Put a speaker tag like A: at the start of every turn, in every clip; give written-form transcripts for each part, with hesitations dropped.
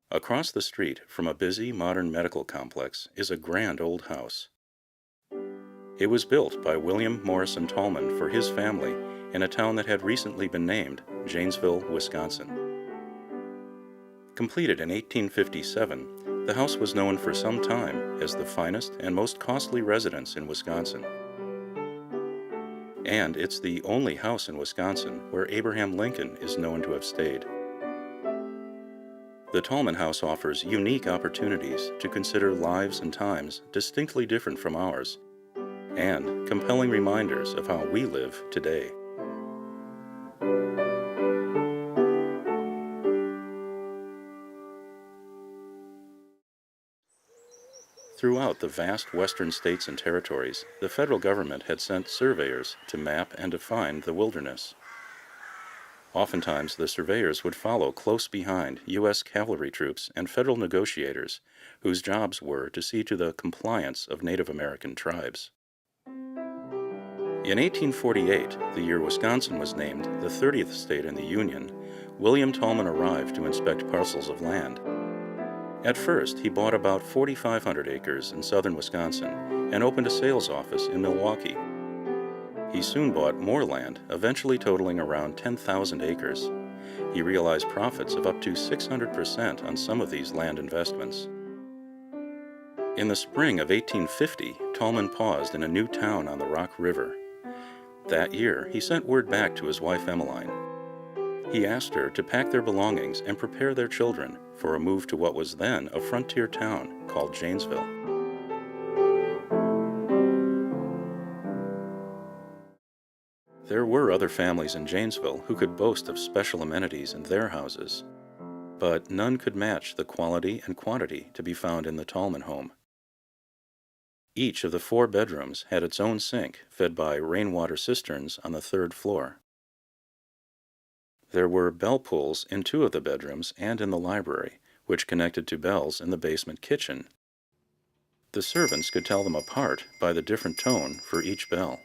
A: Across the street from a busy modern medical complex is a grand old house. It was built by William Morrison Tallman for his family in a town that had recently been named Janesville, Wisconsin. Completed in 1857, the house was known for some time as the finest and most costly residence in Wisconsin. And it's the only house in Wisconsin where Abraham Lincoln is known to have stayed. The Tallman House offers unique opportunities to consider lives and times distinctly different from ours, and compelling reminders of how we live today. Throughout the vast western states and territories, the federal government had sent surveyors to map and define the wilderness. Oftentimes, the surveyors would follow close behind U.S. cavalry troops and federal negotiators, whose jobs were to see to the compliance of Native American tribes. In 1848, the year Wisconsin was named the 30th state in the Union, William Tallman arrived to inspect parcels of land. At first, he bought about 4,500 acres in southern Wisconsin and opened a sales office in Milwaukee. He soon bought more land, eventually totaling around 10,000 acres. He realized profits of up to 600% on some of these land investments. In the spring of 1850, Tallman paused in a new town on the Rock River. That year, he sent word back to his wife Emmeline. He asked her to pack their belongings and prepare their children for a move to what was then a frontier town called Janesville. There were other families in Janesville who could boast of special amenities in their houses, but none could match the quality and quantity to be found in the Tallman home. Each of the 4 bedrooms had its own sink fed by rainwater cisterns on the 3rd floor. There were bell pulls in 2 of the bedrooms and in the library, which connected to bells in the basement kitchen. The servants could tell them apart by the different tone for each bell.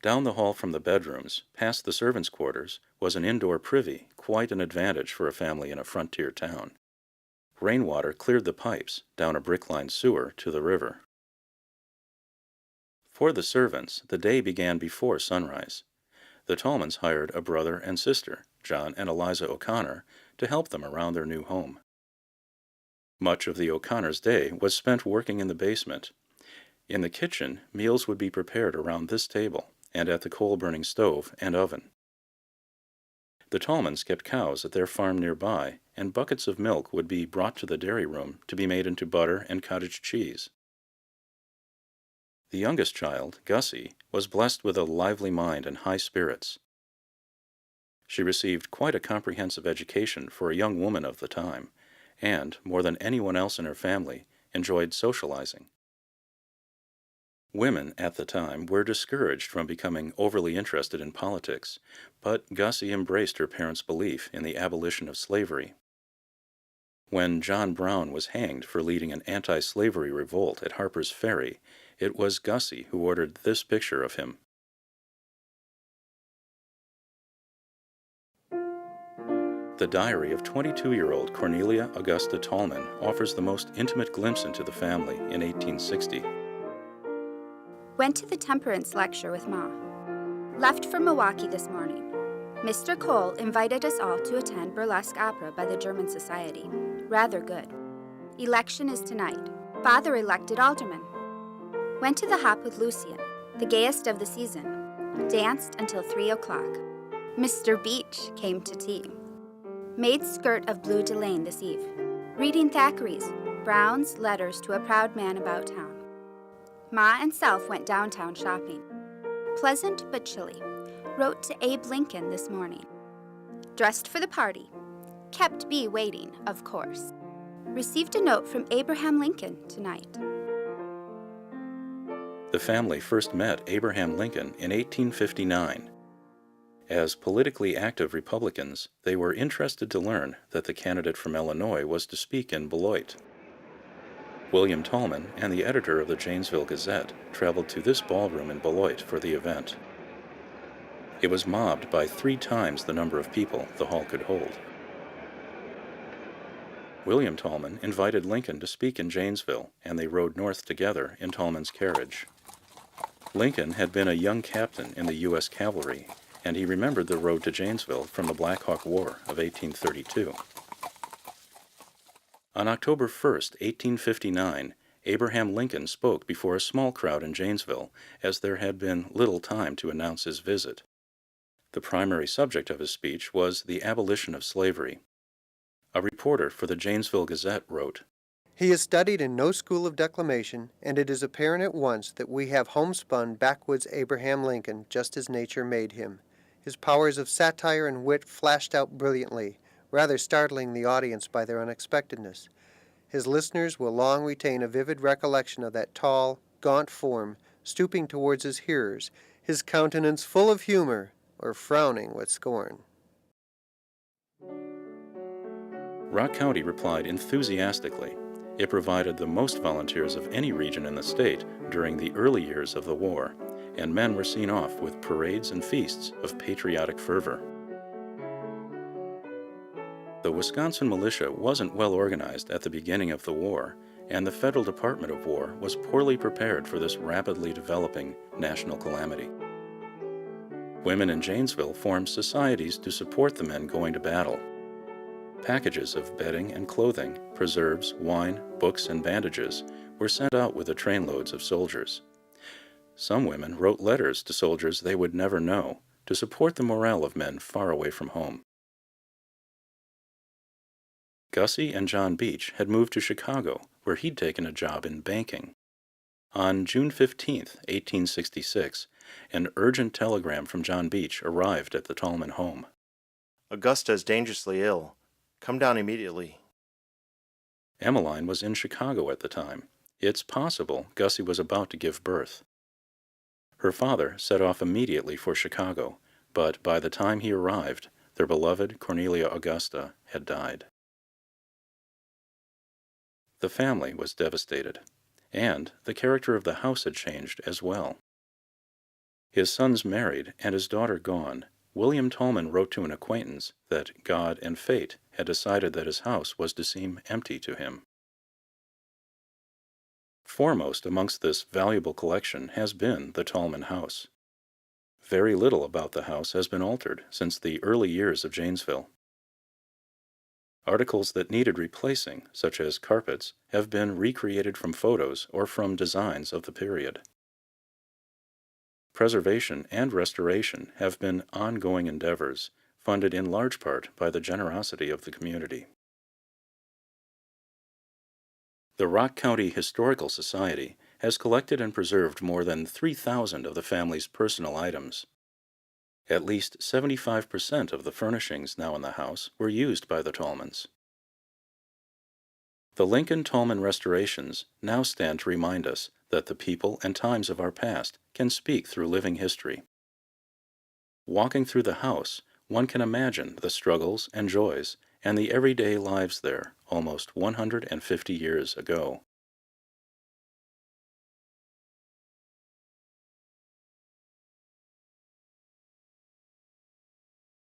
A: Down the hall from the bedrooms, past the servants' quarters, was an indoor privy, quite an advantage for a family in a frontier town. Rainwater cleared the pipes down a brick-lined sewer to the river. For the servants, the day began before sunrise. The Tallmans hired a brother and sister, John and Eliza O'Connor, to help them around their new home. Much of the O'Connors' day was spent working in the basement. In the kitchen, meals would be prepared around this table and at the coal-burning stove and oven. The Tallmans kept cows at their farm nearby, and buckets of milk would be brought to the dairy room to be made into butter and cottage cheese. The youngest child, Gussie, was blessed with a lively mind and high spirits. She received quite a comprehensive education for a young woman of the time, and, more than anyone else in her family, enjoyed socializing. Women at the time were discouraged from becoming overly interested in politics, but Gussie embraced her parents' belief in the abolition of slavery. When John Brown was hanged for leading an anti-slavery revolt at Harper's Ferry, it was Gussie who ordered this picture of him. The diary of 22-year-old Cornelia Augusta Tallman offers the most intimate glimpse into the family in 1860.
B: Went to the temperance lecture with Ma. Left for Milwaukee this morning. Mr. Cole invited us all to attend burlesque opera by the German Society. Rather good. Election is tonight. Father elected alderman. Went to the hop with Lucien, the gayest of the season. Danced until 3 o'clock. Mr. Beach came to tea. Made skirt of blue delaine this eve. Reading Thackeray's Brown's Letters to a Proud Man About Town. Ma and self went downtown shopping. Pleasant but chilly. Wrote to Abe Lincoln this morning. Dressed for the party. Kept B waiting, of course. Received a note from Abraham Lincoln tonight.
A: The family first met Abraham Lincoln in 1859. As politically active Republicans, they were interested to learn that the candidate from Illinois was to speak in Beloit. William Tallman and the editor of the Janesville Gazette traveled to this ballroom in Beloit for the event. It was mobbed by 3 times the number of people the hall could hold. William Tallman invited Lincoln to speak in Janesville, and they rode north together in Tallman's carriage. Lincoln had been a young captain in the U.S. Cavalry, and he remembered the road to Janesville from the Black Hawk War of 1832. On October 1, 1859, Abraham Lincoln spoke before a small crowd in Janesville, as there had been little time to announce his visit. The primary subject of his speech was the abolition of slavery. A reporter for the Janesville Gazette wrote,
C: "He is studied in no school of declamation, and it is apparent at once that we have homespun backwoods Abraham Lincoln just as nature made him. His powers of satire and wit flashed out brilliantly, rather startling the audience by their unexpectedness. His listeners will long retain a vivid recollection of that tall, gaunt form, stooping towards his hearers, his countenance full of humor, or frowning with scorn."
A: Rock County replied enthusiastically. It provided the most volunteers of any region in the state during the early years of the war, and men were seen off with parades and feasts of patriotic fervor. The Wisconsin militia wasn't well organized at the beginning of the war, and the Federal Department of War was poorly prepared for this rapidly developing national calamity. Women in Janesville formed societies to support the men going to battle. Packages of bedding and clothing, preserves, wine, books, and bandages were sent out with the trainloads of soldiers. Some women wrote letters to soldiers they would never know to support the morale of men far away from home. Gussie and John Beach had moved to Chicago, where he'd taken a job in banking. On June 15, 1866, an urgent telegram from John Beach arrived at the Tallman home.
D: "Augusta is dangerously ill. Come down immediately."
A: Emmeline was in Chicago at the time. It's possible Gussie was about to give birth. Her father set off immediately for Chicago, but by the time he arrived, their beloved Cornelia Augusta had died. The family was devastated, and the character of the house had changed as well. His sons married and his daughter gone, William Tallman wrote to an acquaintance that God and fate had decided that his house was to seem empty to him. Foremost amongst this valuable collection has been the Tallman house. Very little about the house has been altered since the early years of Janesville. Articles that needed replacing, such as carpets, have been recreated from photos or from designs of the period. Preservation and restoration have been ongoing endeavors, funded in large part by the generosity of the community. The Rock County Historical Society has collected and preserved more than 3,000 of the family's personal items. At least 75% of the furnishings now in the house were used by the Tallmans. The Lincoln-Tallman restorations now stand to remind us that the people and times of our past can speak through living history. Walking through the house, one can imagine the struggles and joys and the everyday lives there almost 150 years ago.